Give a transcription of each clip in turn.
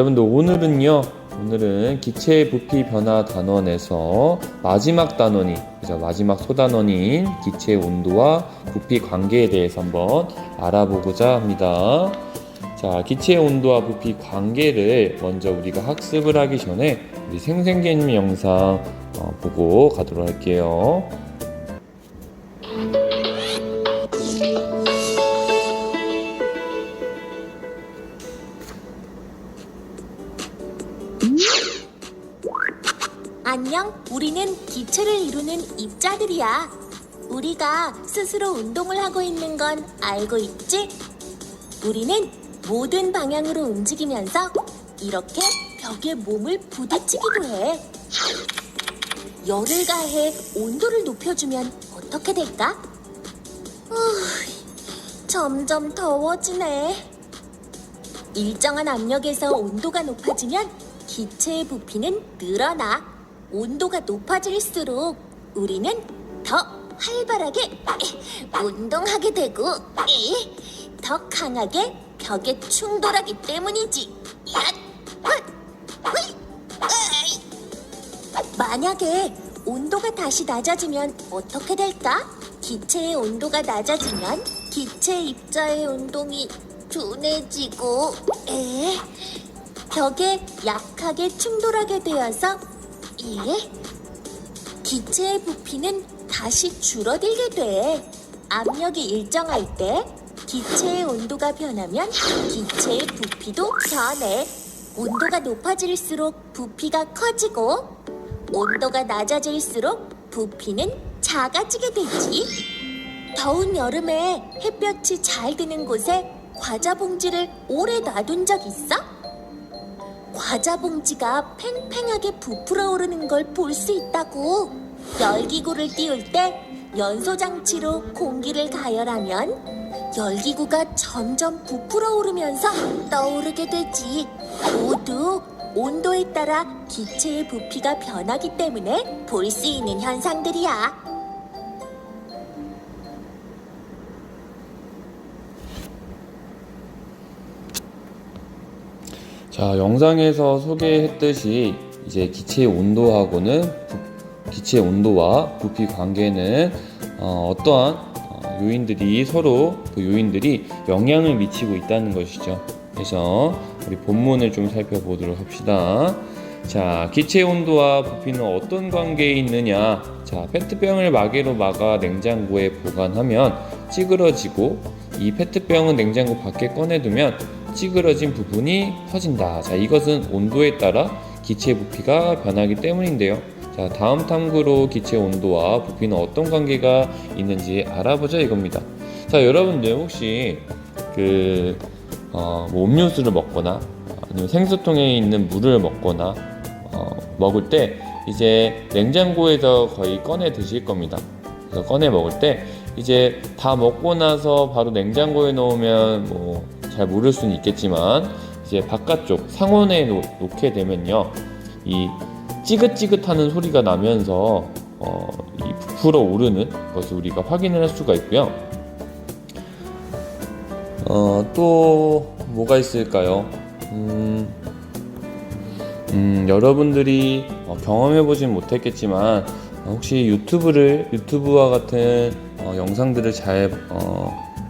여러분들 오늘은 기체의 부피 변화 단원에서 마지막 단원이, 그죠? 마지막 소단원인 기체의 온도와 부피 관계에 대해서 한번 알아보고자 합니다. 자, 기체의 온도와 부피 관계를 먼저 우리가 학습을 하기 전에 우리 생생개념 영상 보고 가도록 할게요. 안녕, 우리는 기체를 이루는 입자들이야. 우리가 스스로 운동을 하고 있는 건 알고 있지? 우리는 모든 방향으로 움직이면서 이렇게 벽에 몸을 부딪히기도 해. 열을 가해 온도를 높여주면 어떻게 될까? 점점 더워지네. 일정한 압력에서 온도가 높아지면 기체의 부피는 늘어나. 온도가 높아질수록 우리는 더 활발하게 운동하게 되고 더 강하게 벽에 충돌하기 때문이지. 만약에 온도가 다시 낮아지면 어떻게 될까? 기체의 온도가 낮아지면 기체 입자의 운동이 둔해지고 벽에 약하게 충돌하게 되어서 기체의 부피는 다시 줄어들게 돼. 압력이 일정할 때 기체의 온도가 변하면 기체의 부피도 변해. 온도가 높아질수록 부피가 커지고 온도가 낮아질수록 부피는 작아지게 되지. 더운 여름에 햇볕이 잘 드는 곳에 과자 봉지를 오래 놔둔 적 있어? 과자 봉지가 팽팽하게 부풀어 오르는 걸 볼 수 있다고. 열기구를 띄울 때 연소 장치로 공기를 가열하면 열기구가 점점 부풀어 오르면서 떠오르게 되지. 모두 온도에 따라 기체의 부피가 변하기 때문에 볼 수 있는 현상들이야. 자, 영상에서 소개했듯이 이제 기체의 온도와 부피 관계는 어떠한 요인들이 서로 그 요인들이 영향을 미치고 있다는 것이죠. 그래서 우리 본문을 좀 살펴보도록 합시다. 자, 기체의 온도와 부피는 어떤 관계에 있느냐? 자, 페트병을 마개로 막아 냉장고에 보관하면 찌그러지고 이 페트병은 냉장고 밖에 꺼내두면 찌그러진 부분이 퍼진다. 자, 이것은 온도에 따라 기체의 부피가 변하기 때문인데요. 자, 다음 탐구로 기체의 온도와 부피는 어떤 관계가 있는지 알아보자 이겁니다. 자, 여러분들 혹시 뭐 음료수를 먹거나 아니면 생수통에 있는 물을 먹거나 먹을 때 이제 냉장고에서 거의 꺼내 드실 겁니다. 그래서 꺼내 먹을 때 이제 다 먹고 나서 바로 냉장고에 넣으면 뭐 잘 모를 수는 있겠지만 이제 바깥쪽 상온에 놓게 되면요, 이 찌긋찌긋하는 소리가 나면서 이 부풀어 오르는 것을 우리가 확인을 할 수가 있고요. 또 뭐가 있을까요? 여러분들이 경험해보진 못했겠지만 혹시 유튜브와 같은 영상들을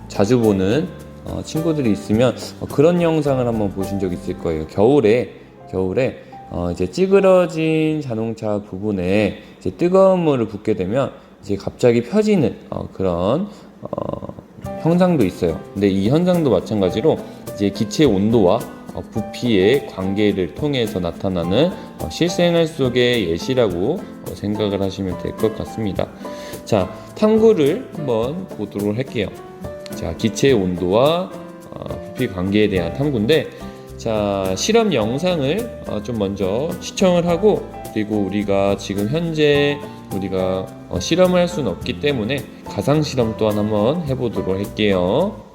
자주 보는 친구들이 있으면 그런 영상을 한번 보신 적 있을 거예요. 겨울에 이제 찌그러진 자동차 부분에 이제 뜨거운 물을 붓게 되면 이제 갑자기 펴지는 그런 현상도 있어요. 근데 이 현상도 마찬가지로 이제 기체의 온도와 부피의 관계를 통해서 나타나는 실생활 속의 예시라고 생각을 하시면 될 것 같습니다. 자, 탐구를 한번 보도록 할게요. 자, 기체의 온도와 부피 관계에 대한 탐구인데, 자, 실험 영상을 좀 먼저 시청을 하고, 그리고 우리가 지금 현재 우리가 실험을 할 수는 없기 때문에 가상 실험 또한 한번 해보도록 할게요.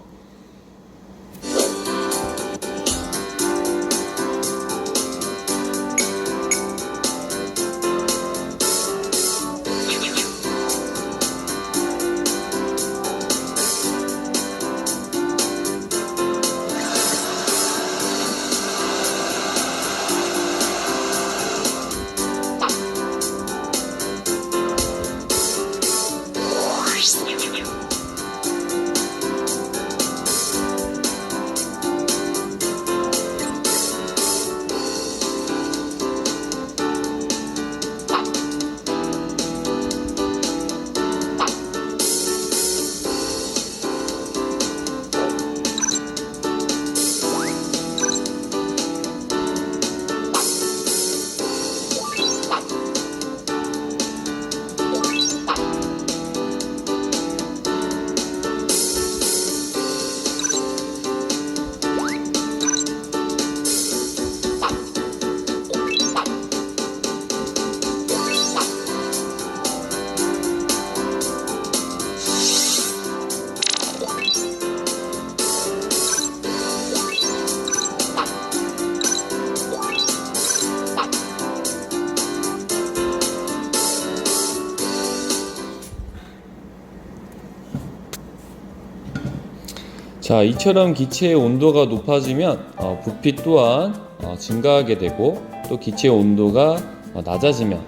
자, 이처럼 기체의 온도가 높아지면 부피 또한 증가하게 되고, 또 기체의 온도가 낮아지면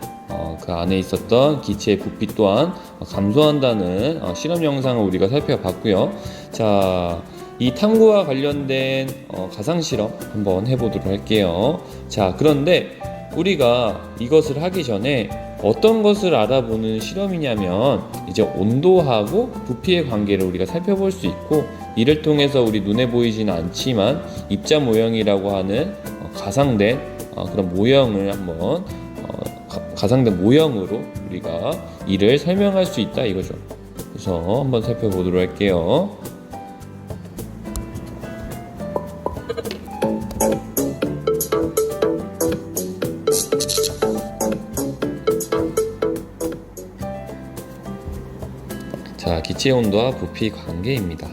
그 안에 있었던 기체의 부피 또한 감소한다는 실험 영상을 우리가 살펴봤고요. 자, 이 탐구와 관련된 가상 실험 한번 해보도록 할게요. 자, 그런데 우리가 이것을 하기 전에 어떤 것을 알아보는 실험이냐면, 이제 온도하고 부피의 관계를 우리가 살펴볼 수 있고, 이를 통해서 우리 눈에 보이지는 않지만 입자 모형이라고 하는 가상된 그런 모형을 한번 가상된 모형으로 우리가 이를 설명할 수 있다 이거죠. 그래서 한번 살펴보도록 할게요. 자, 기체 온도와 부피 관계입니다.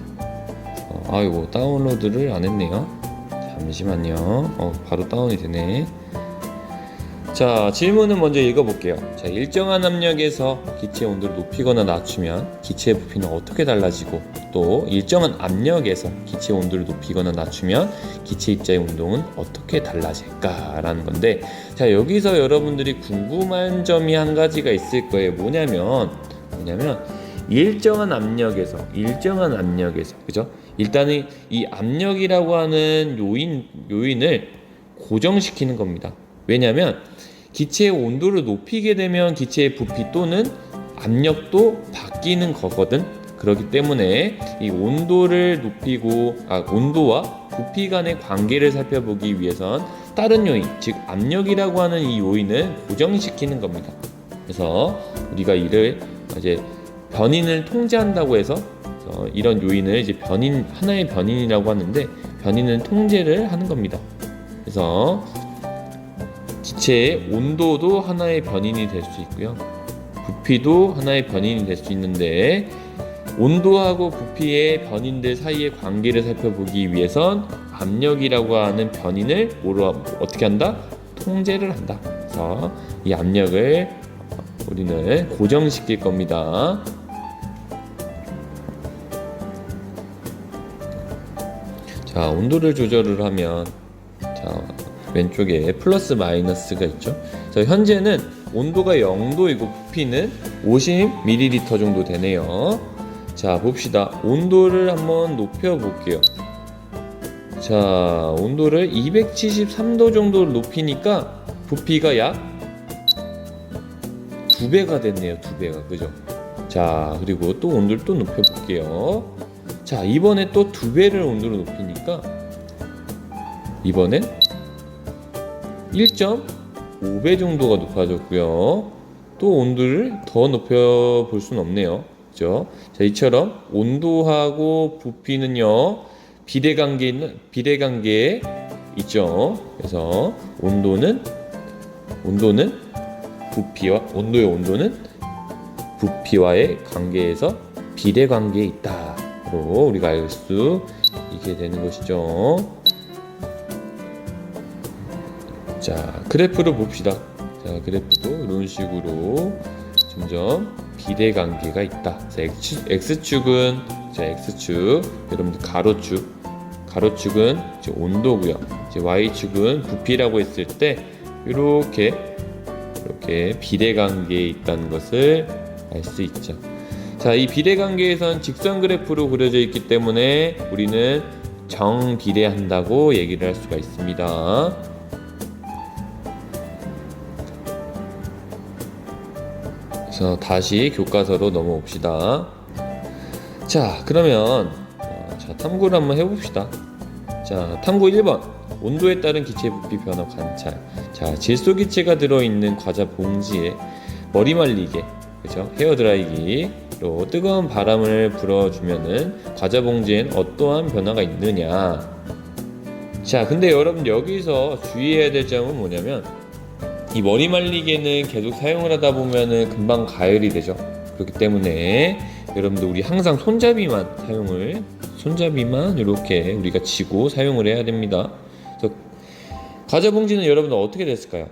아이고, 다운로드를 안 했네요. 잠시만요. 바로 다운이 되네. 자, 질문은 먼저 읽어볼게요. 자, 일정한 압력에서 기체 온도를 높이거나 낮추면 기체의 부피는 어떻게 달라지고, 또 일정한 압력에서 기체 온도를 높이거나 낮추면 기체 입자의 온도는 어떻게 달라질까라는 건데, 자, 여기서 여러분들이 궁금한 점이 한 가지가 있을 거예요. 뭐냐면 일정한 압력에서, 그죠? 일단은 이 압력이라고 하는 요인을 고정시키는 겁니다. 왜냐면 기체의 온도를 높이게 되면 기체의 부피 또는 압력도 바뀌는 거거든. 그렇기 때문에 이 온도를 높이고, 온도와 부피 간의 관계를 살펴보기 위해선 다른 요인, 즉 압력이라고 하는 이 요인을 고정시키는 겁니다. 그래서 우리가 이를 이제 변인을 통제한다고 해서 이런 요인을 이제 하나의 변인이라고 하는데, 변인은 통제를 하는 겁니다. 그래서 기체의 온도도 하나의 변인이 될 수 있고요, 부피도 하나의 변인이 될 수 있는데, 온도하고 부피의 변인들 사이의 관계를 살펴보기 위해선 압력이라고 하는 변인을 어떻게 한다? 통제를 한다. 그래서 이 압력을 우리는 고정시킬 겁니다. 자, 온도를 조절을 하면, 자, 왼쪽에 플러스 마이너스가 있죠. 자, 현재는 온도가 0도이고 부피는 50ml 정도 되네요. 자, 봅시다. 온도를 한번 높여 볼게요. 자, 온도를 273도 정도 높이니까 부피가 약 2배가 됐네요. 2배가, 그죠? 자, 그리고 또 온도를 또 높여 볼게요. 자, 이번에 또 2배를 온도를 높이니까 이번엔 1.5배 정도가 높아졌고요. 또 온도를 더 높여 볼 수는 없네요. 그죠? 자, 이처럼 온도하고 부피는요, 비례관계에 있죠. 그래서 온도의 온도는 부피와의 관계에서 비례관계에 있다. 우리가 알 수 있게 되는 것이죠. 자, 그래프를 봅시다. 자, 그래프도 이런 식으로 점점 비례관계가 있다. 자, X축은, 자, X축, 여러분들 가로축은 이제 온도고요. 이제 Y축은 부피라고 했을 때 이렇게 비례관계에 있다는 것을 알 수 있죠. 자, 이 비례관계에선 직선 그래프로 그려져 있기 때문에 우리는 정비례한다고 얘기를 할 수가 있습니다. 그래서 다시 교과서로 넘어옵시다. 자, 그러면 탐구를 한번 해봅시다. 자, 탐구 1번, 온도에 따른 기체 부피 변화 관찰. 자, 질소 기체가 들어있는 과자 봉지에 머리 말리게, 그죠? 헤어 드라이기로 뜨거운 바람을 불어주면은 과자 봉지엔 어떠한 변화가 있느냐. 자, 근데 여러분 여기서 주의해야 될 점은 뭐냐면, 이 머리 말리개는 계속 사용을 하다 보면은 금방 가열이 되죠. 그렇기 때문에 여러분들 우리 항상 손잡이만 이렇게 우리가 쥐고 사용을 해야 됩니다. 그래서 과자 봉지는 여러분들 어떻게 됐을까요?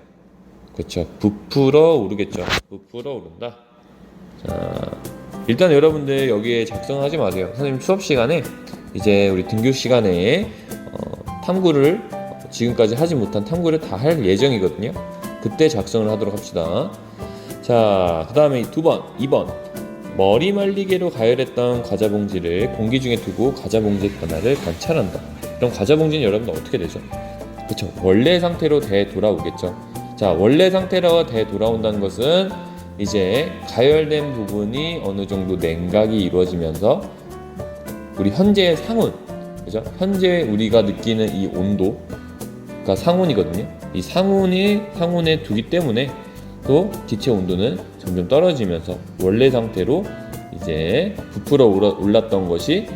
그렇죠. 부풀어 오르겠죠. 부풀어 오른다. 자, 일단 여러분들 여기에 작성하지 마세요. 선생님 수업 시간에 이제 우리 등교 시간에 탐구를 지금까지 하지 못한 탐구를 다 할 예정이거든요. 그때 작성을 하도록 합시다. 자, 그 다음에 2번 머리 말리개로 가열했던 과자 봉지를 공기 중에 두고 과자 봉지의 변화를 관찰한다. 그럼 과자 봉지는 여러분들 어떻게 되죠? 그쵸, 원래 상태로 되돌아오겠죠. 자, 원래 상태로 되돌아온다는 것은 이제 가열된 부분이 어느 정도 냉각이 이루어지면서 우리 현재의 상온, 그죠? 현재 우리가 느끼는 이 온도가 상온이거든요. 이 상온에 두기 때문에 또 기체 온도는 점점 떨어지면서 원래 상태로 이제 부풀어 올랐던 것이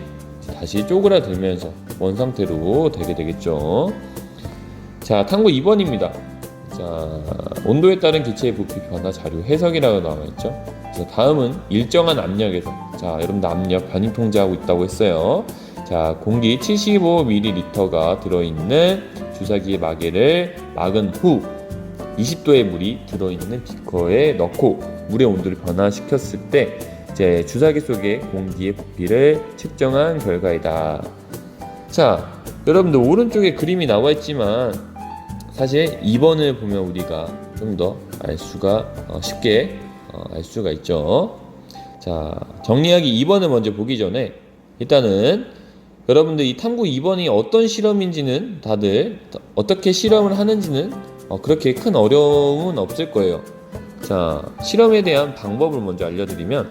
다시 쪼그라들면서 원 상태로 되게 되겠죠. 자, 탐구 2번입니다. 자, 온도에 따른 기체의 부피 변화 자료 해석이라고 나와있죠. 그래서 다음은 일정한 압력에서, 자, 여러분들 압력 변이 통제하고 있다고 했어요. 자, 공기 75ml가 들어있는 주사기의 마개를 막은 후 20도의 물이 들어있는 비커에 넣고 물의 온도를 변화시켰을 때 이제 주사기 속의 공기의 부피를 측정한 결과이다. 자, 여러분들 오른쪽에 그림이 나와 있지만 사실 2번을 보면 우리가 좀 더 알 수가 쉽게 알 수가 있죠. 자, 정리하기 2번을 먼저 보기 전에 일단은 여러분들 이 탐구 2번이 어떤 실험인지는 다들 어떻게 실험을 하는지는 그렇게 큰 어려움은 없을 거예요. 자, 실험에 대한 방법을 먼저 알려드리면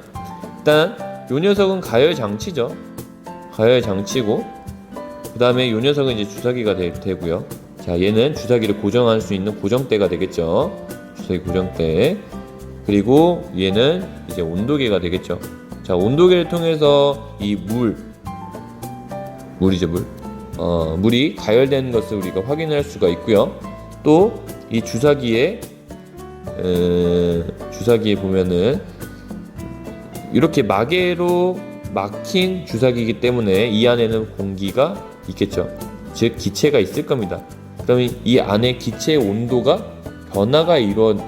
일단 요 녀석은 가열 장치죠. 가열 장치고 그 다음에 요 녀석은 이제 주사기가 되고요. 자, 얘는 주사기를 고정할 수 있는 고정대가 되겠죠. 주사기 고정대. 그리고 얘는 이제 온도계가 되겠죠. 자, 온도계를 통해서 이 물이죠, 물이 가열되는 것을 우리가 확인할 수가 있고요. 또 이 주사기에 보면은 이렇게 마개로 막힌 주사기이기 때문에 이 안에는 공기가 있겠죠. 즉 기체가 있을 겁니다. 그러면 이 안에 기체의 온도가 변화가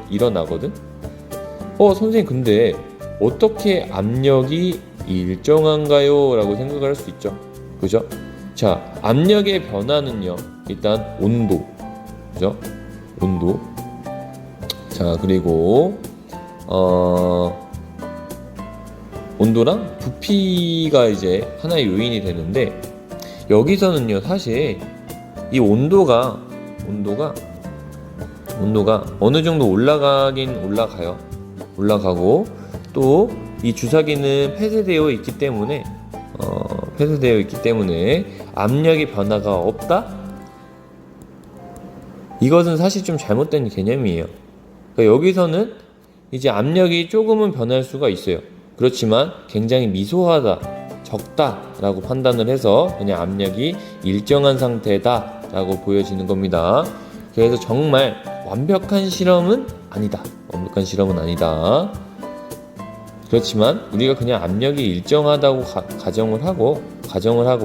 일어나거든. 선생님, 근데 어떻게 압력이 일정한가요? 라고 생각을 할 수 있죠. 그죠? 자, 압력의 변화는요, 일단 온도, 그죠? 온도. 자, 그리고 온도랑 부피가 이제 하나의 요인이 되는데, 여기서는요 사실 이 온도가 어느 정도 올라가긴 올라가고 또 이 주사기는 폐쇄되어 있기 때문에 압력의 변화가 없다? 이것은 사실 좀 잘못된 개념이에요. 그러니까 여기서는 이제 압력이 조금은 변할 수가 있어요. 그렇지만 굉장히 미소하다, 적다라고 판단을 해서 그냥 압력이 일정한 상태다라고 보여지는 겁니다. 그래서 정말 완벽한 실험은 아니다. 그렇지만 우리가 그냥 압력이 일정하다고 가정을 하고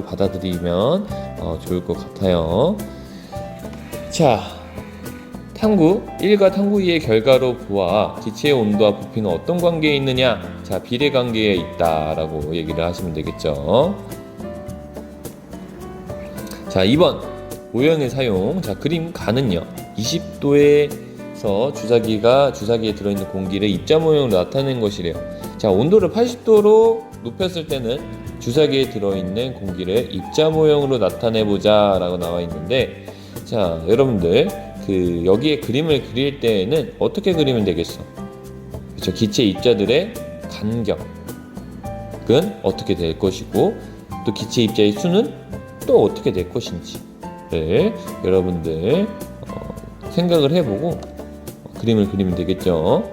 받아들이면 좋을 것 같아요. 자, 탐구 1과 탐구 2의 결과로 보아 기체의 온도와 부피는 어떤 관계에 있느냐? 자, 비례 관계에 있다라고 얘기를 하시면 되겠죠. 자, 2번 모형의 사용. 자, 그림 가는요 20도에서 주사기에 들어있는 공기를 입자 모형으로 나타낸 것이래요. 자, 온도를 80도로 높였을 때는 주사기에 들어있는 공기를 입자 모형으로 나타내보자 라고 나와 있는데, 자, 여러분들 여기에 그림을 그릴 때에는 어떻게 그리면 되겠어? 그렇죠? 기체 입자들의 간격은 어떻게 될 것이고 또 기체 입자의 수는 또 어떻게 될 것인지를 여러분들 생각을 해보고 그림을 그리면 되겠죠.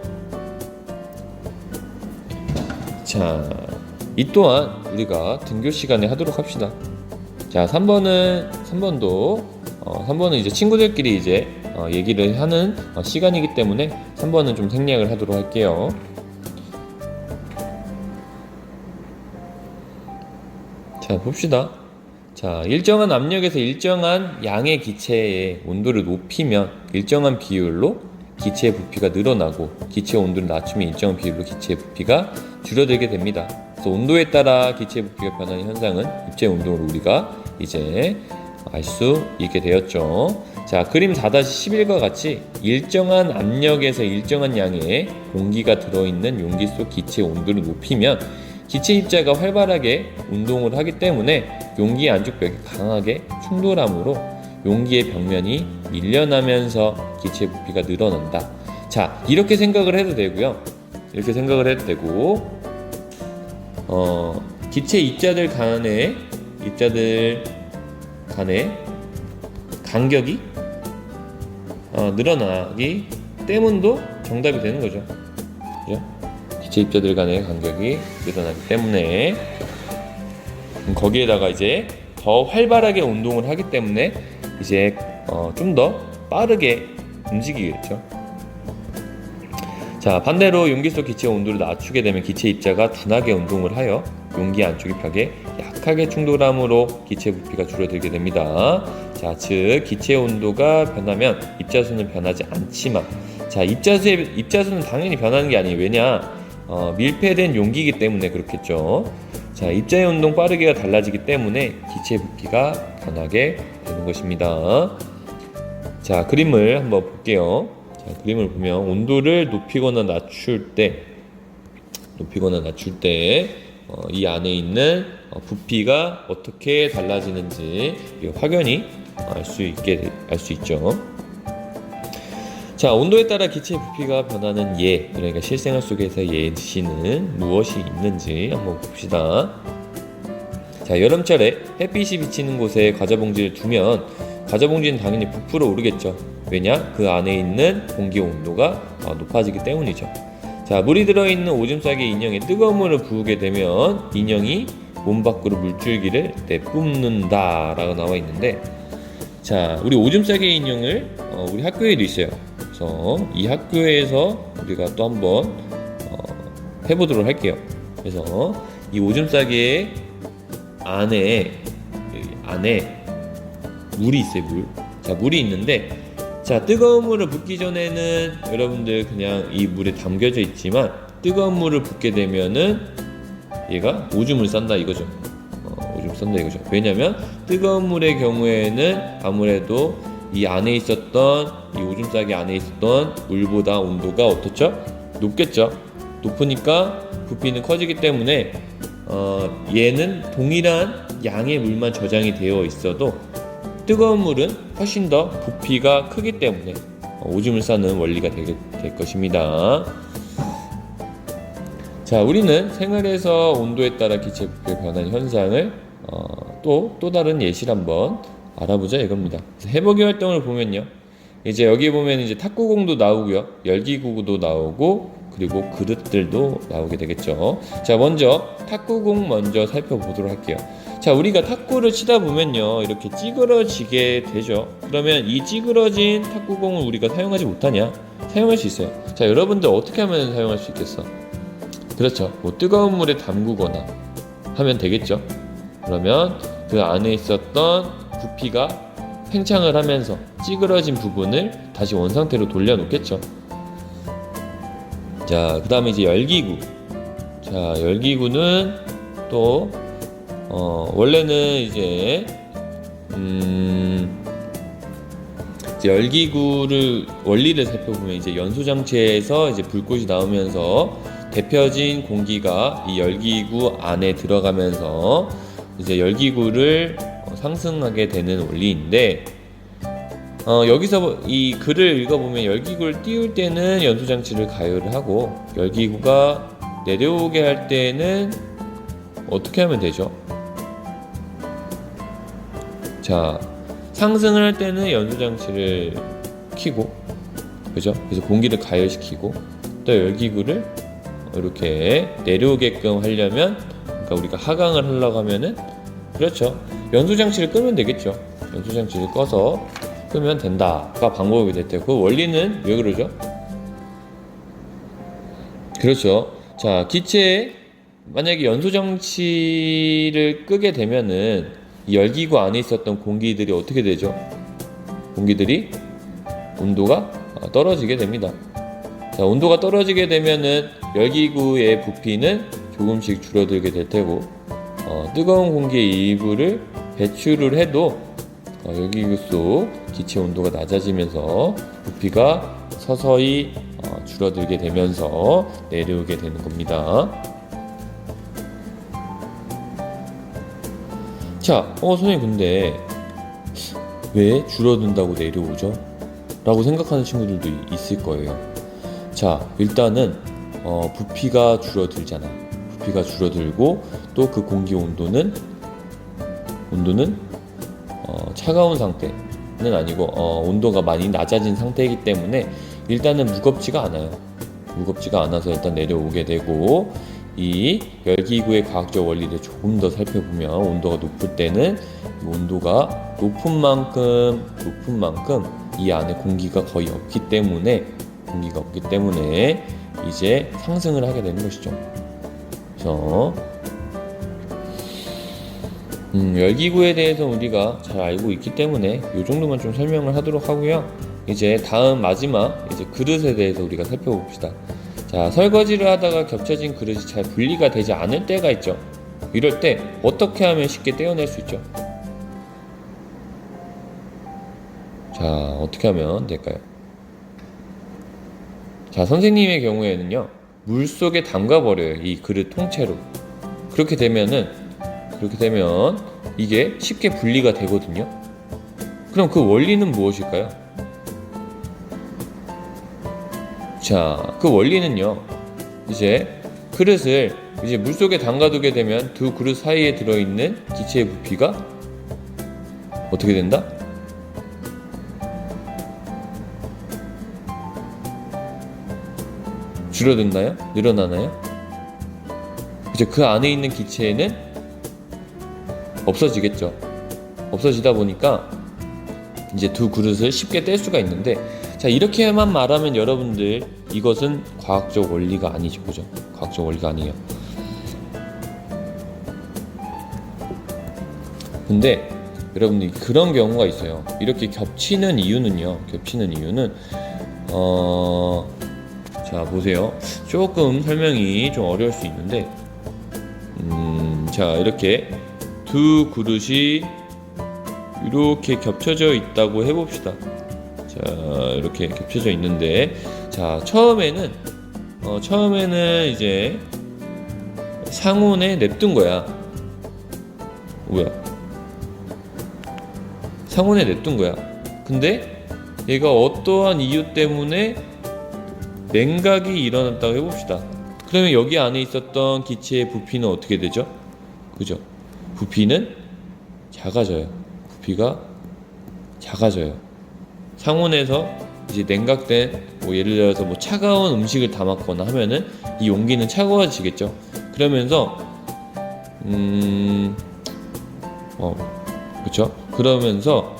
자, 이 또한 우리가 등교 시간에 하도록 합시다. 자, 3번은 이제 친구들끼리 이제 얘기를 하는 시간이기 때문에 3번은 좀 생략을 하도록 할게요. 자, 봅시다. 자, 일정한 압력에서 일정한 양의 기체의 온도를 높이면 일정한 비율로 기체의 부피가 늘어나고 기체의 온도를 낮추면 일정한 비율로 기체의 부피가 줄어들게 됩니다. 그래서 온도에 따라 기체의 부피가 변하는 현상은 입자의 운동으로 우리가 이제 알 수 있게 되었죠. 자, 그림 4-11과 같이 일정한 압력에서 일정한 양의 공기가 들어있는 용기 속 기체의 온도를 높이면 기체 입자가 활발하게 운동을 하기 때문에 용기 안쪽 벽이 강하게 충돌함으로 용기의 벽면이 밀려나면서 기체의 부피가 늘어난다. 자, 이렇게 생각을 해도 되고요. 이렇게 생각을 해도 되고, 기체 입자들 간의 간격이 늘어나기 때문도 정답이 되는 거죠. 그죠? 기체 입자들 간의 간격이 늘어나기 때문에 거기에다가 이제 더 활발하게 운동을 하기 때문에 이제 좀 더 빠르게 움직이겠죠. 자, 반대로 용기 속 기체의 온도를 낮추게 되면 기체 입자가 둔하게 운동을 하여 용기 안쪽의 벽에 약하게 충돌함으로 기체 부피가 줄어들게 됩니다. 자, 즉 기체의 온도가 변하면 입자수는 변하지 않지만, 자, 입자수는 당연히 변하는 게 아니에요. 왜냐? 밀폐된 용기이기 때문에 그렇겠죠. 자, 입자의 운동 빠르기가 달라지기 때문에 기체의 부피가 변하게 되는 것입니다. 자, 그림을 한번 볼게요. 자, 그림을 보면 온도를 높이거나 낮출 때 이 안에 있는 부피가 어떻게 달라지는지 확연히 알 수 있죠. 자, 온도에 따라 기체의 부피가 변하는 예, 그러니까 실생활 속에서 예시는 무엇이 있는지 한번 봅시다. 자, 여름철에 햇빛이 비치는 곳에 과자 봉지를 두면 과자 봉지는 당연히 부풀어 오르겠죠. 왜냐? 그 안에 있는 공기 온도가 높아지기 때문이죠. 자, 물이 들어있는 오줌 싸개 인형에 뜨거운 물을 부으게 되면 인형이 몸 밖으로 물줄기를 내뿜는다 라고 나와 있는데, 자, 우리 오줌 싸개 인형을 우리 학교에도 있어요. 그래서 이 학교에서 우리가 또 한번 해보도록 할게요. 그래서 이 오줌 싸개 안에 물이 있어요. 자, 물이 있는데, 자, 뜨거운 물을 붓기 전에는 여러분들 그냥 이 물에 담겨져 있지만 뜨거운 물을 붓게 되면은 얘가 오줌을 싼다 이거죠. 오줌 싼다 이거죠. 왜냐면 뜨거운 물의 경우에는 아무래도 이 안에 있었던 이 오줌 싸개 안에 있었던 물보다 온도가 어떻죠? 높겠죠. 높으니까 부피는 커지기 때문에 얘는 동일한 양의 물만 저장이 되어 있어도 뜨거운 물은 훨씬 더 부피가 크기 때문에 오줌을 싸는 원리가 될 것입니다. 자, 우리는 생활에서 온도에 따라 기체 부피가 변하는 현상을 또 다른 예시를 한번 알아보자 이겁니다. 해보기 활동을 보면요, 이제 여기 보면 이제 탁구공도 나오고요, 열기구도 나오고, 그리고 그릇들도 나오게 되겠죠. 자, 먼저 탁구공 먼저 살펴보도록 할게요. 자, 우리가 탁구를 치다 보면요, 이렇게 찌그러지게 되죠. 그러면 이 찌그러진 탁구공을 우리가 사용하지 못하냐? 사용할 수 있어요. 자, 여러분들 어떻게 하면 사용할 수 있겠어? 그렇죠. 뭐 뜨거운 물에 담그거나 하면 되겠죠. 그러면 그 안에 있었던 부피가 팽창을 하면서 찌그러진 부분을 다시 원상태로 돌려놓겠죠. 자, 그 다음에 이제 열기구. 자, 열기구는 또 원래는 이제 열기구를 원리를 살펴보면 이제 연소 장치에서 이제 불꽃이 나오면서 데펴진 공기가 이 열기구 안에 들어가면서 이제 열기구를 상승하게 되는 원리인데, 여기서 이 글을 읽어보면 열기구를 띄울 때는 연소 장치를 가열을 하고 열기구가 내려오게 할 때는 어떻게 하면 되죠? 자, 상승을 할 때는 연소 장치를 켜고, 그죠? 그래서 공기를 가열시키고, 또 열기구를 이렇게 내려오게끔 하려면, 그러니까 우리가 하강을 하려고 하면은, 그렇죠, 연소 장치를 끄면 되겠죠. 연소 장치를 꺼서 끄면 된다가 방법이 될 테고, 그 원리는 왜 그러죠? 그렇죠. 자, 기체에 만약에 연소 장치를 끄게 되면은 이 열기구 안에 있었던 공기들이 어떻게 되죠? 공기들이 온도가 떨어지게 됩니다. 자, 온도가 떨어지게 되면은 열기구의 부피는 조금씩 줄어들게 될 테고, 뜨거운 공기의 일부를 배출을 해도 열기구 속 기체 온도가 낮아지면서 부피가 서서히 줄어들게 되면서 내려오게 되는 겁니다. 자, 선생님 근데 왜 줄어든다고 내려오죠? 라고 생각하는 친구들도 있을 거예요. 자, 일단은 부피가 줄어들잖아. 부피가 줄어들고 또 그 공기 온도는 차가운 상태는 아니고 온도가 많이 낮아진 상태이기 때문에 일단은 무겁지가 않아요. 무겁지가 않아서 일단 내려오게 되고, 이 열기구의 과학적 원리를 조금 더 살펴보면 온도가 높을 때는 온도가 높은 만큼 이 안에 공기가 거의 없기 때문에 이제 상승을 하게 되는 것이죠. 그래서 열기구에 대해서 우리가 잘 알고 있기 때문에 이 정도만 좀 설명을 하도록 하고요. 이제 다음 마지막 이제 그릇에 대해서 우리가 살펴봅시다. 자, 설거지를 하다가 겹쳐진 그릇이 잘 분리가 되지 않을 때가 있죠. 이럴 때 어떻게 하면 쉽게 떼어낼 수 있죠? 자, 어떻게 하면 될까요? 자, 선생님의 경우에는요, 물 속에 담가 버려요. 이 그릇 통째로. 그렇게 되면 이게 쉽게 분리가 되거든요. 그럼 그 원리는 무엇일까요? 자, 그 원리는요, 이제 그릇을 이제 물 속에 담가두게 되면 두 그릇 사이에 들어있는 기체의 부피가 어떻게 된다? 줄어든나요? 늘어나나요? 이제 그 안에 있는 기체는 없어지겠죠. 없어지다 보니까 이제 두 그릇을 쉽게 뗄 수가 있는데, 자, 이렇게만 말하면 여러분들 이것은 과학적 원리가 아니죠. 그죠? 과학적 원리가 아니에요. 근데 여러분들 그런 경우가 있어요. 이렇게 겹치는 이유는 자, 보세요. 조금 설명이 좀 어려울 수 있는데, 자, 이렇게 두 그릇이 이렇게 겹쳐져 있다고 해봅시다. 자, 이렇게 겹쳐져 있는데, 자, 처음에는 이제 상온에 냅둔 거야. 상온에 냅둔 거야. 근데 얘가 어떠한 이유 때문에 냉각이 일어났다고 해봅시다. 그러면 여기 안에 있었던 기체의 부피는 어떻게 되죠? 그죠? 부피는 작아져요. 부피가 작아져요. 상온에서 이제 냉각된, 예를 들어서 차가운 음식을 담았거나 하면은 이 용기는 차가워지겠죠. 그러면서 그렇죠? 그러면서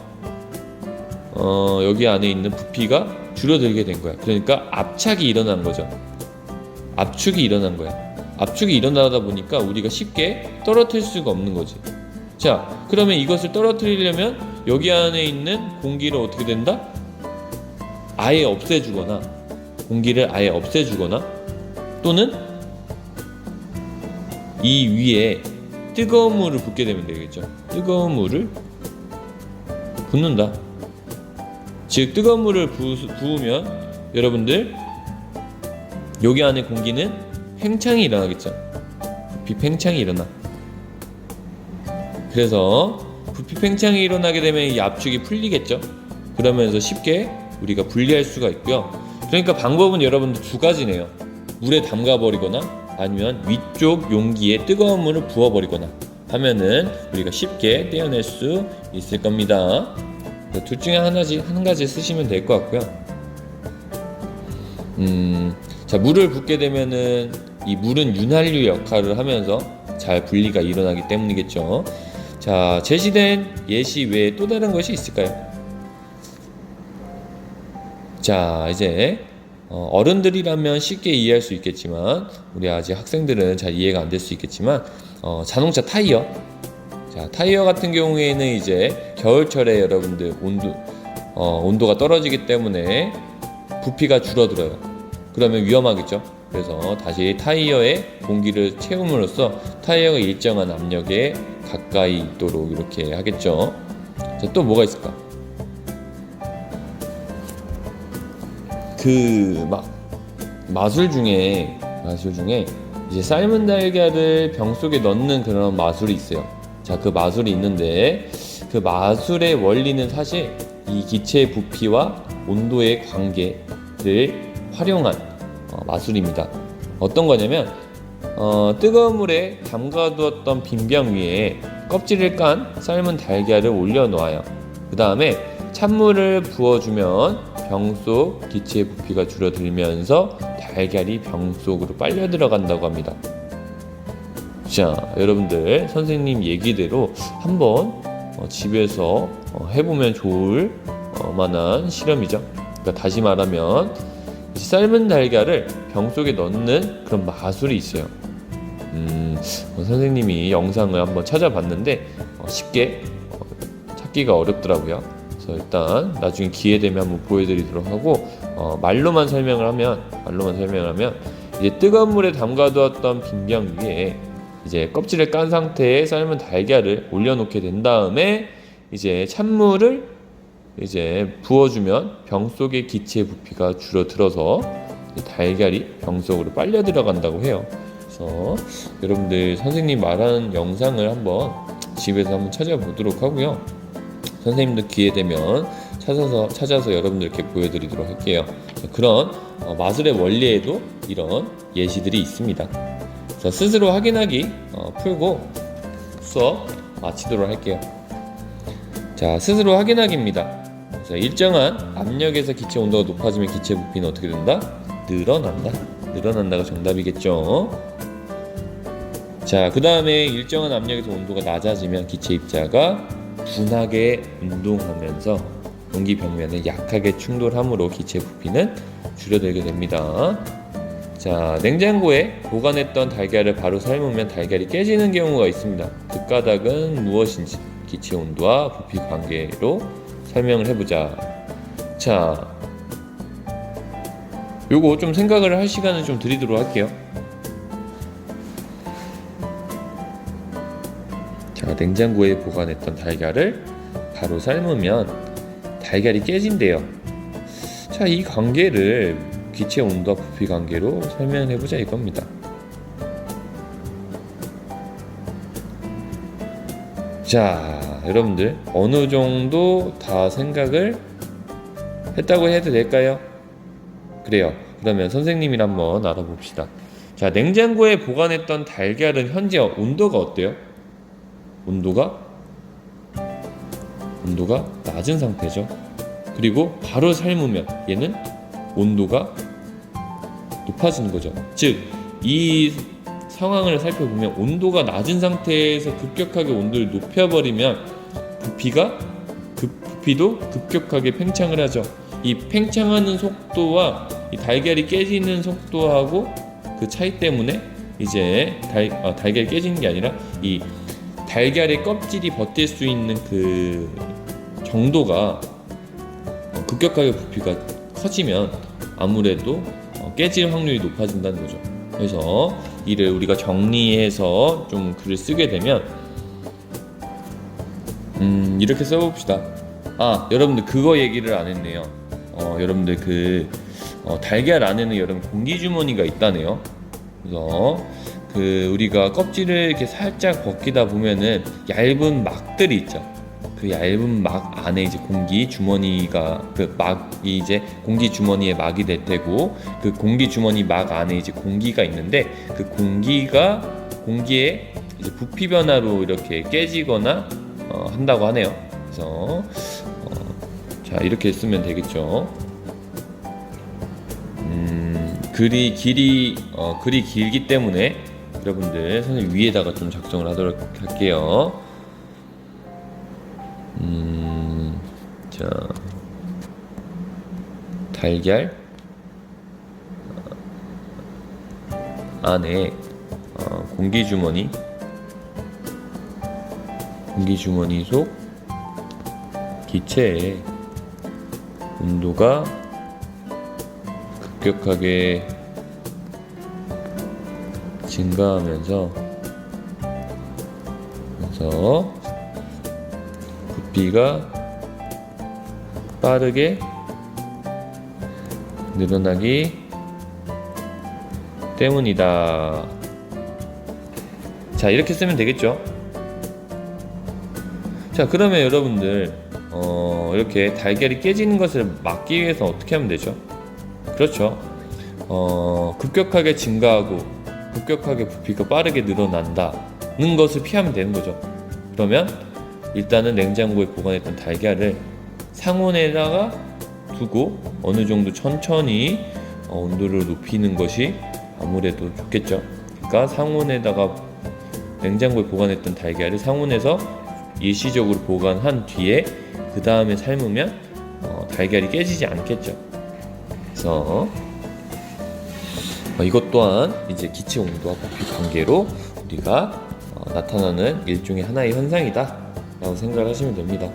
여기 안에 있는 부피가 줄어들게 된 거야. 그러니까 압착이 일어난 거죠. 압축이 일어난 거야. 압축이 일어나다 보니까 우리가 쉽게 떨어뜨릴 수가 없는 거지. 자, 그러면 이것을 떨어뜨리려면 여기 안에 있는 공기를 어떻게 된다? 아예 없애주거나, 공기를 아예 없애주거나, 또는 이 위에 뜨거운 물을 붓게 되면 되겠죠. 뜨거운 물을 붓는다. 즉, 뜨거운 물을 부으면 여러분들 여기 안에 공기는 팽창이 일어나겠죠. 부피 팽창이 일어나. 그래서 부피 팽창이 일어나게 되면 이 압축이 풀리겠죠. 그러면서 쉽게 우리가 분리할 수가 있고요. 그러니까 방법은 여러분들 두 가지네요. 물에 담가버리거나 아니면 위쪽 용기에 뜨거운 물을 부어버리거나 하면은 우리가 쉽게 떼어낼 수 있을 겁니다. 둘 중에 한 가지 쓰시면 될 것 같고요. 자, 물을 붓게 되면은 이 물은 윤활유 역할을 하면서 잘 분리가 일어나기 때문이겠죠. 자, 제시된 예시 외에 또 다른 것이 있을까요? 자, 이제 어른들이라면 쉽게 이해할 수 있겠지만 우리 아직 학생들은 잘 이해가 안 될 수 있겠지만 자동차 타이어. 자, 타이어 같은 경우에는 이제 겨울철에 여러분들 온도가 떨어지기 때문에 부피가 줄어들어요. 그러면 위험하겠죠. 그래서 다시 타이어에 공기를 채움으로써 타이어가 일정한 압력에 가까이 있도록 이렇게 하겠죠. 자, 또 뭐가 있을까? 마술 중에 이제 삶은 달걀을 병 속에 넣는 그런 마술이 있어요. 자, 그 마술이 있는데 그 마술의 원리는 사실 이 기체의 부피와 온도의 관계를 활용한 마술입니다. 어떤 거냐면 뜨거운 물에 담가두었던 빈병 위에 껍질을 깐 삶은 달걀을 올려놓아요. 그 다음에 찬물을 부어주면 병 속 기체의 부피가 줄어들면서 달걀이 병 속으로 빨려 들어간다고 합니다. 자, 여러분들 선생님 얘기대로 한번 집에서 해보면 좋을 만한 실험이죠. 그러니까 다시 말하면 삶은 달걀을 병 속에 넣는 그런 마술이 있어요. 선생님이 영상을 한번 찾아봤는데 쉽게 찾기가 어렵더라고요. 그래서 일단 나중에 기회 되면 한번 보여드리도록 하고 말로만 설명을 하면 이제 뜨거운 물에 담가두었던 빈병 위에 이제 껍질을 깐 상태의 삶은 달걀을 올려놓게 된 다음에 이제 찬물을 이제 부어주면 병 속의 기체의 부피가 줄어들어서 달걀이 병 속으로 빨려 들어간다고 해요. 그래서 여러분들 선생님 말하는 영상을 한번 집에서 한번 찾아보도록 하고요. 선생님도 기회 되면 찾아서 여러분들께 보여드리도록 할게요. 그런 마술의 원리에도 이런 예시들이 있습니다. 자, 스스로 확인하기 풀고 수업 마치도록 할게요. 자, 스스로 확인하기입니다. 자, 일정한 압력에서 기체 온도가 높아지면 기체 부피는 어떻게 된다? 늘어난다가 정답이겠죠. 자, 그 다음에 일정한 압력에서 온도가 낮아지면 기체 입자가 둔하게 운동하면서 공기 벽면에 약하게 충돌함으로 기체 부피는 줄어들게 됩니다. 자, 냉장고에 보관했던 달걀을 바로 삶으면 달걀이 깨지는 경우가 있습니다. 그 까닭은 무엇인지 기체 온도와 부피 관계로 설명을 해보자. 자, 요거 좀 생각을 할 시간을 좀 드리도록 할게요. 자, 냉장고에 보관했던 달걀을 바로 삶으면 달걀이 깨진대요. 자, 이 관계를 기체 온도와 부피 관계로 설명해보자 이겁니다. 자, 여러분들 어느 정도 다 생각을 했다고 해도 될까요? 그래요. 그러면 선생님이랑 한번 알아봅시다. 자, 냉장고에 보관했던 달걀은 현재 온도가 어때요? 온도가 낮은 상태죠. 그리고 바로 삶으면 얘는 온도가 높아지는 거죠. 즉, 이 상황을 살펴보면 온도가 낮은 상태에서 급격하게 온도를 높여버리면 부피도 급격하게 팽창을 하죠. 이 팽창하는 속도와 이 달걀이 깨지는 속도하고 그 차이 때문에 이제 달걀이 깨지는 게 아니라 이 달걀의 껍질이 버틸 수 있는 그 정도가 급격하게 부피가 커지면 아무래도 깨질 확률이 높아진다는 거죠. 그래서 이를 우리가 정리해서 좀 글을 쓰게 되면 이렇게 써봅시다. 아, 여러분들 그거 얘기를 안 했네요. 여러분들 달걀 안에는 여러분 공기주머니가 있다네요. 그래서 우리가 껍질을 이렇게 살짝 벗기다 보면은 얇은 막들이 있죠. 그 얇은 막 안에 이제 공기 주머니가 그 막이 이제 공기 주머니에 막이 될 테고, 그 공기 주머니 막 안에 이제 공기가 있는데 그 공기의 이제 부피 변화로 이렇게 깨지거나 한다고 하네요. 그래서 자, 이렇게 쓰면 되겠죠. 글이 길기 때문에 여러분들 선생님 위에다가 좀 작성을 하도록 할게요. 자, 달걀 안에 공기주머니 속 기체의 온도가 급격하게 증가하면서 부피가 빠르게 늘어나기 때문이다. 자, 이렇게 쓰면 되겠죠. 자, 그러면 여러분들 이렇게 달걀이 깨지는 것을 막기 위해서 어떻게 하면 되죠? 그렇죠. 급격하게 증가하고 급격하게 부피가 빠르게 늘어난다는 것을 피하면 되는 거죠. 그러면 일단은 냉장고에 보관했던 달걀을 상온에다가 두고 어느 정도 천천히 온도를 높이는 것이 아무래도 좋겠죠. 그러니까 상온에다가 냉장고에 보관했던 달걀을 상온에서 일시적으로 보관한 뒤에 그 다음에 삶으면 달걀이 깨지지 않겠죠. 그래서 이것 또한 이제 기체 온도와 부피 관계로 우리가 나타나는 일종의 하나의 현상이다 라고 생각을 하시면 됩니다.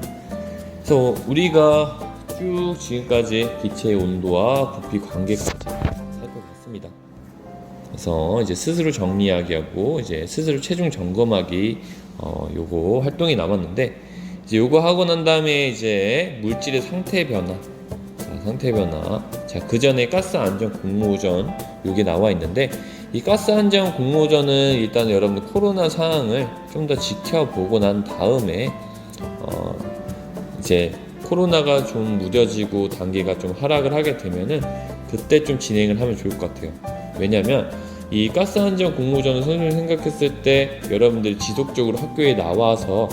그래서 우리가 쭉 지금까지 기체의 온도와 부피 관계까지 살펴봤습니다. 그래서 이제 스스로 정리하기하고 이제 스스로 체중 점검하기 요거 활동이 남았는데, 이제 요거 하고 난 다음에 이제 물질의 상태 변화. 자, 그 전에 가스 안전 공모전 요게 나와 있는데, 이 가스 안전 공모전은 일단 여러분들 코로나 상황을 좀 더 지켜보고 난 다음에 이제 코로나가 좀 무뎌지고 단계가 좀 하락을 하게 되면은 그때 좀 진행을 하면 좋을 것 같아요. 왜냐면 이 가스 안전 공모전을 선생님이 생각했을 때 여러분들이 지속적으로 학교에 나와서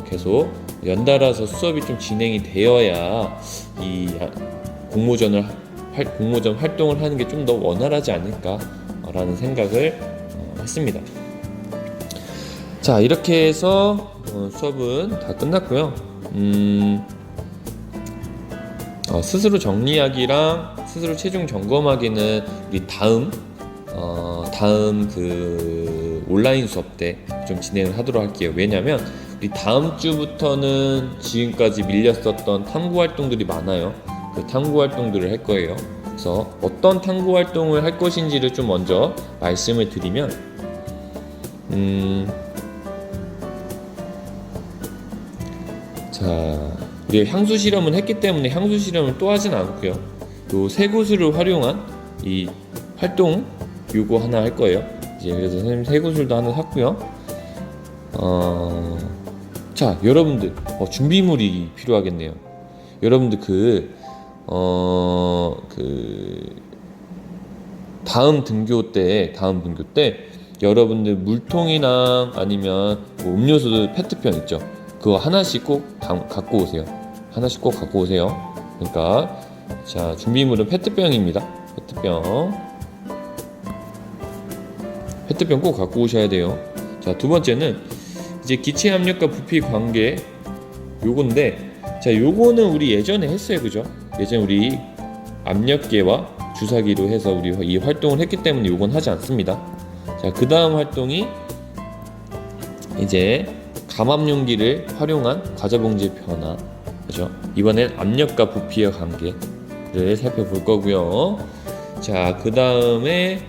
계속 연달아서 수업이 좀 진행이 되어야 이 공모전 활동을 하는 게 좀 더 원활하지 않을까라는 생각을 했습니다. 자, 이렇게 해서 수업은 다 끝났고요. 스스로 정리하기랑 스스로 체중 점검하기는 우리 다음 그 온라인 수업 때 좀 진행을 하도록 할게요. 왜냐면 우리 다음 주부터는 지금까지 밀렸었던 탐구 활동들이 많아요. 그 탐구 활동들을 할 거예요. 그래서 어떤 탐구 활동을 할 것인지를 좀 먼저 말씀을 드리면, 자, 우리가 향수 실험은 했기 때문에 향수 실험을 또 하진 않고요. 요 세구슬을 활용한 이 활동 요거 하나 할 거예요. 이제 그래서 선생님 세구슬도 하나 샀고요. 자, 여러분들 준비물이 필요하겠네요. 여러분들 다음 등교 때 여러분들 물통이나 아니면 뭐 음료수 페트병 있죠. 그거 하나씩 꼭 갖고 오세요. 그러니까 자, 준비물은 페트병입니다. 페트병 꼭 갖고 오셔야 돼요. 자, 두 번째는 이제 기체 압력과 부피 관계 요건데, 자, 요거는 우리 예전에 했어요. 그죠? 예전에 우리 압력계와 주사기로 해서 우리 이 활동을 했기 때문에 요건 하지 않습니다. 자, 그 다음 활동이 이제 감압용기를 활용한 과자봉지의 변화. 그죠? 이번엔 압력과 부피의 관계를 살펴볼 거고요. 자, 그 다음에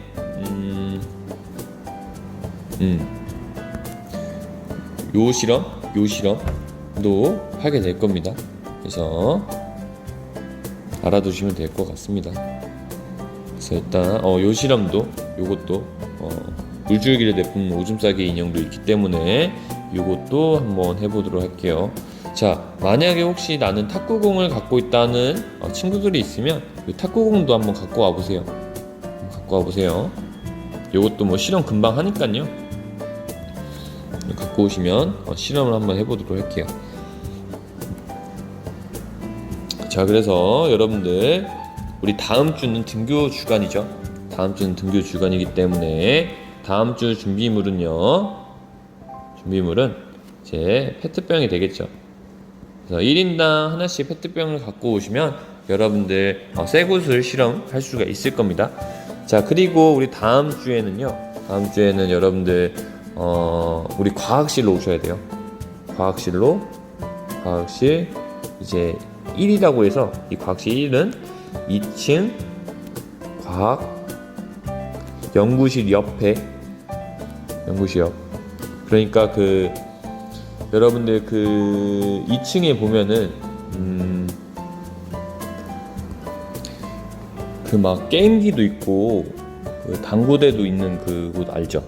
요 실험도 하게 될 겁니다. 그래서 알아두시면 될 것 같습니다. 그래서 일단 요 실험도 요것도 물줄기를 내뿜는 오줌 싸기 인형도 있기 때문에 요것도 한번 해보도록 할게요. 자, 만약에 혹시 나는 탁구공을 갖고 있다는 친구들이 있으면 이 탁구공도 한번 갖고 와보세요. 요것도 뭐 실험 금방 하니까요. 갖고 오시면 실험을 한번 해보도록 할게요. 자, 그래서 여러분들 우리 다음 주는 등교 주간이죠. 이기 때문에 다음 주 준비물은 이제 페트병이 되겠죠. 그래서 1인당 하나씩 페트병을 갖고 오시면 여러분들 쇠구슬 실험할 수가 있을 겁니다. 자, 그리고 우리 다음 주에는 여러분들 우리 과학실로 오셔야 돼요. 과학실 이제 1이라고 해서 이 과학실 1은 2층 과학 연구실 옆에 연구실역. 그러니까 여러분들 2층에 보면은 막 게임기도 있고 당구대도 있는 그곳 알죠?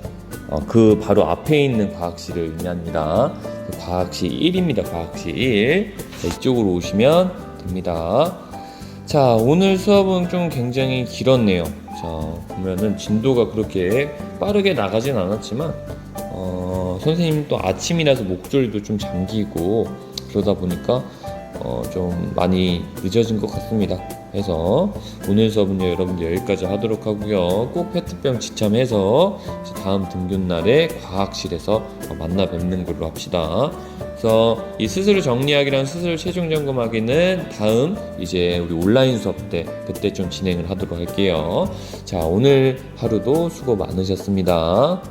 그 바로 앞에 있는 과학실을 의미합니다. 과학실 1입니다. 과학실 1. 자, 이쪽으로 오시면 됩니다. 자, 오늘 수업은 좀 굉장히 길었네요. 자, 보면은 진도가 그렇게 빠르게 나가진 않았지만 선생님 또 아침이라서 목소리도 좀 잠기고 그러다 보니까 좀 많이 늦어진 것 같습니다. 그래서 오늘 수업은요 여러분들 여기까지 하도록 하고요. 꼭 페트병 지참해서 다음 등교날에 과학실에서 만나 뵙는 걸로 합시다. 그래서 이 스스로 정리하기랑 스스로 최종 점검하기는 다음 이제 우리 온라인 수업 때 그때 좀 진행을 하도록 할게요. 자, 오늘 하루도 수고 많으셨습니다.